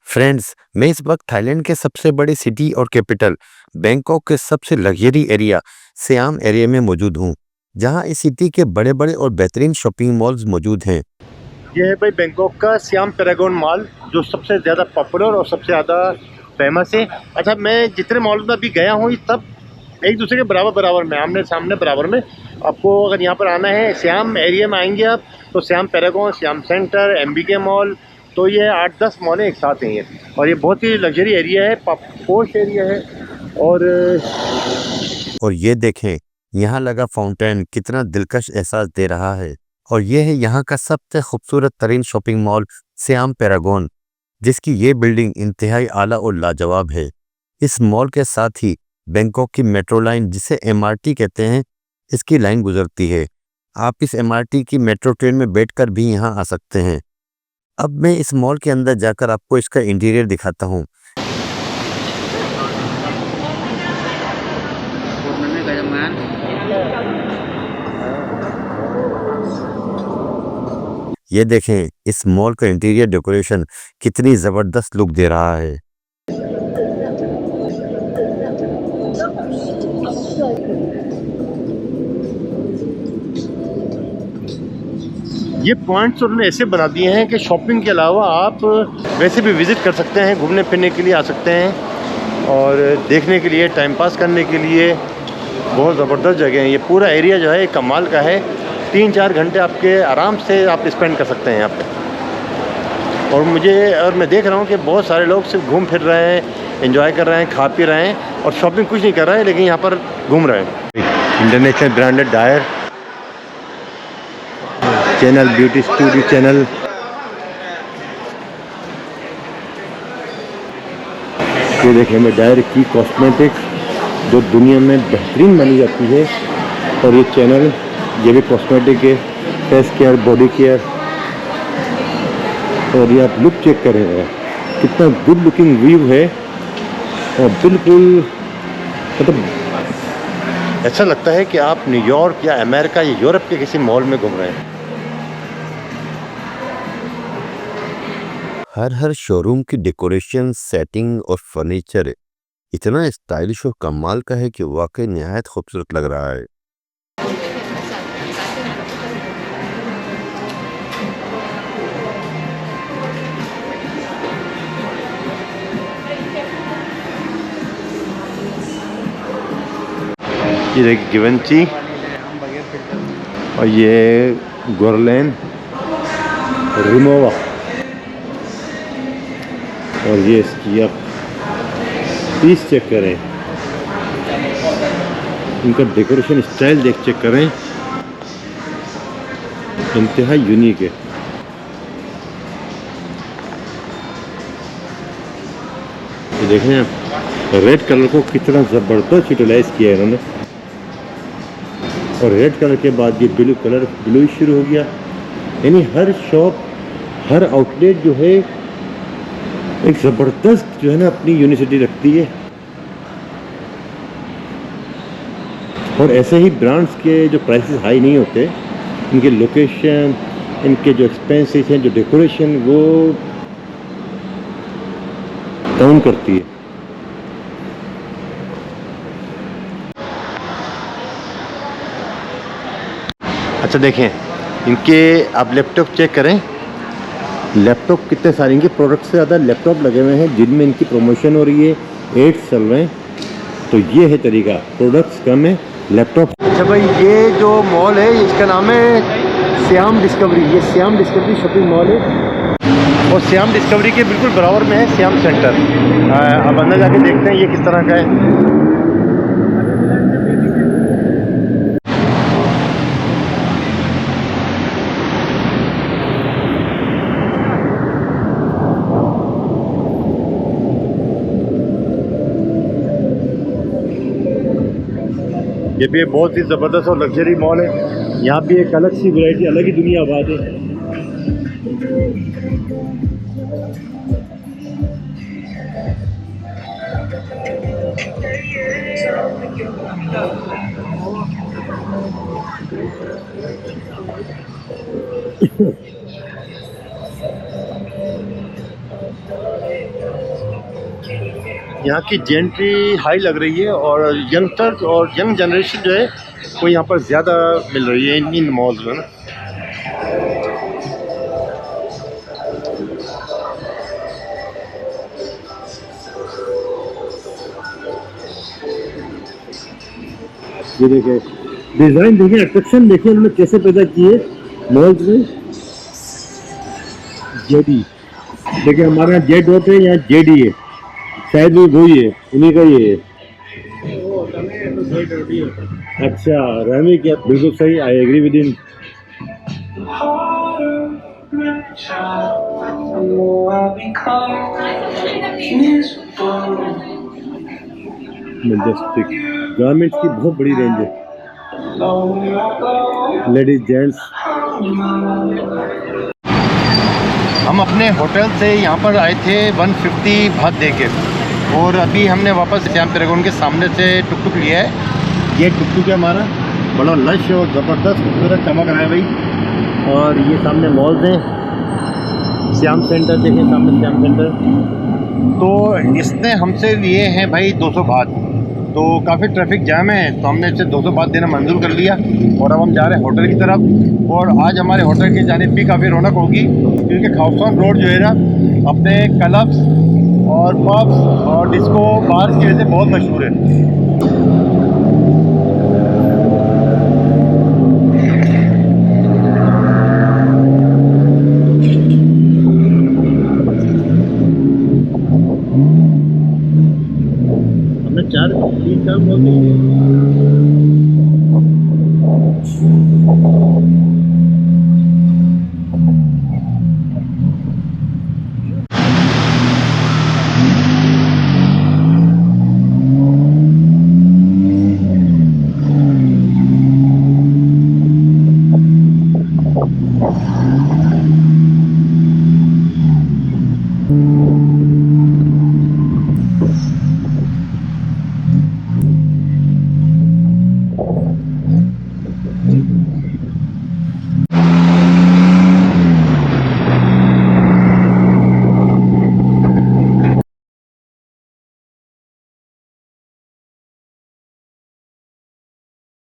Friends, मैं इस वक्त थाईलैंड के सबसे बड़े सिटी और कैपिटल बैंकॉक के सबसे लग्जरी एरिया सियाम एरिया में मौजूद हूँ, जहाँ इस सिटी के बड़े बड़े और बेहतरीन शॉपिंग मॉल्स मौजूद हैं। ये है भाई बैंकॉक का सियाम पैरागॉन मॉल, जो सबसे ज़्यादा पॉपुलर और सबसे ज़्यादा फेमस है। अच्छा, मैं जितने मॉल में अभी गया हूँ ये सब एक दूसरे के बराबर बराबर में, आमने सामने बराबर में। आपको अगर यहाँ पर आना है, सियाम एरिया में आएंगे आप, तो SIAM Paragon, SIAM centre, MBK mall, तो ये 8-10 मॉल एक साथ हैं ये। और ये बहुत ही लग्जरी एरिया है, पॉश एरिया है। और ये देखें, यहाँ लगा फाउंटेन कितना दिलकश एहसास दे रहा है। और ये है यहाँ का सबसे खूबसूरत तरीन शॉपिंग मॉल सियाम पैरागॉन, जिसकी ये बिल्डिंग इंतहाई आला और लाजवाब है। इस मॉल के साथ ही बैंकॉक की मेट्रो लाइन, जिसे एमआरटी कहते हैं, इसकी लाइन गुजरती है। आप इस एमआरटी की मेट्रो ट्रेन में बैठकर भी यहाँ आ सकते हैं। अब मैं इस मॉल के अंदर जाकर आपको इसका इंटीरियर दिखाता हूँ। ये देखें, इस मॉल का इंटीरियर डेकोरेशन कितनी ज़बरदस्त लुक दे रहा है। ये पॉइंट्स उन्होंने ऐसे बना दिए हैं कि शॉपिंग के अलावा आप वैसे भी विज़िट कर सकते हैं, घूमने फिरने के लिए आ सकते हैं, और देखने के लिए, टाइम पास करने के लिए बहुत ज़बरदस्त जगह है। ये पूरा एरिया जो है एक कमाल का है। 3-4 घंटे आपके आराम से आप स्पेंड कर सकते हैं यहाँ पे। और मैं देख रहा हूँ कि बहुत सारे लोग सिर्फ घूम फिर रहे हैं, एंजॉय कर रहे हैं, खा पी रहे हैं, और शॉपिंग कुछ नहीं कर रहे हैं, लेकिन यहाँ पर घूम रहे हैं। International branded Dior Chanel, beauty studio Chanel, ये देखें, मैं डायर की कॉस्मेटिक्स जो दुनिया में बेहतरीन मानी जाती है। और ये चैनल, ये भी कॉस्मेटिक है, फेस केयर, बॉडी केयर। और ये आप लुक चेक करें, कितना गुड लुकिंग व्यू है, और बिल्कुल मतलब ऐसा लगता है कि आप न्यूयॉर्क या अमेरिका या यूरोप के किसी मॉल में घूम रहे हैं। हर शोरूम की डेकोरेशन, सेटिंग और फर्नीचर इतना स्टाइलिश और कमाल का है कि वाकई निहायत खूबसूरत लग रहा है। ये देखिए गिवेंची, और ये गुरलैन, रिमोवा, और ये इसकी आप पीस चेक करें, इनका डेकोरेशन स्टाइल चेक करें, इंतहाई यूनिक है। ये देखें आप, रेड कलर को कितना ज़बरदस्त यूटिलाइज किया है इन्होंने। और रेड कलर के बाद ये ब्लू शुरू हो गया। यानी हर शॉप, हर आउटलेट जो है एक ज़बरदस्त जो है ना अपनी यूनिसिटी रखती है। और ऐसे ही ब्रांड्स के जो प्राइसेस हाई नहीं होते, इनके लोकेशन, इनके जो एक्सपेंसेस हैं, जो डेकोरेशन, वो काउंट करती है। अच्छा देखें, इनके आप लैपटॉप चेक करें, लैपटॉप कितने सारे, इनके प्रोडक्ट से ज़्यादा लैपटॉप लगे हुए हैं जिनमें इनकी प्रमोशन हो रही है, एड्स चल रहे हैं। तो ये है तरीका, प्रोडक्ट्स कम है, लैपटॉप। अच्छा भाई, ये जो मॉल है इसका नाम है सियाम डिस्कवरी। ये सियाम डिस्कवरी शॉपिंग मॉल है, और सियाम डिस्कवरी के बिल्कुल बराबर में है सियाम सेंटर। अब अंदर जाके देखते हैं ये किस तरह का है। ये भी बहुत ही ज़बरदस्त और लग्जरी मॉल है। यहाँ भी एक अलग सी वैरायटी, अलग ही दुनिया आबाद है। यहाँ की जेंट्री हाई लग रही है और यंगस्टर्स और यंग जनरेशन जो है वो यहाँ पर ज़्यादा मिल रही है इन मॉल्स में ना। ये देखिए डिज़ाइन, देखिए अट्रैक्शन, देखिए उन्होंने कैसे पैदा किए मॉल्स में। जेडी, देखिए हमारे यहाँ जेड होते हैं, यहाँ जेडी है, शायद भी वही है, उन्हीं का ही है। अच्छा, रहने क्या, बिल्कुल सही, I agree with in. Majestic garments की बहुत बड़ी रेंज है, लेडीज जेंट्स। हम अपने होटल से यहाँ पर आए थे 150 भात दे के, और अभी हमने वापस सियाम पैरागॉन के सामने से टुक टुक लिया है। ये टुक टुक है हमारा, बड़ा लश और ज़बरदस्त खूबसूरत चमक रहा है भाई। और ये सामने मॉल्स हैं, श्याम सेंटर देखें सामने, श्याम सेंटर। तो इसने हमसे लिए हैं भाई 200 बात, तो काफ़ी ट्रैफिक जाम है, तो हमने इससे 200 बात देना मंजूर कर लिया। और अब हम जा रहे हैं होटल की तरफ। और आज हमारे होटल की जानिब भी काफ़ी रौनक होगी, क्योंकि खाउसान रोड जो है ना अपने क्लब्स और पब्स और डिस्को बार्स की वजह से बहुत मशहूर है। चार 3-4 मॉल देखे।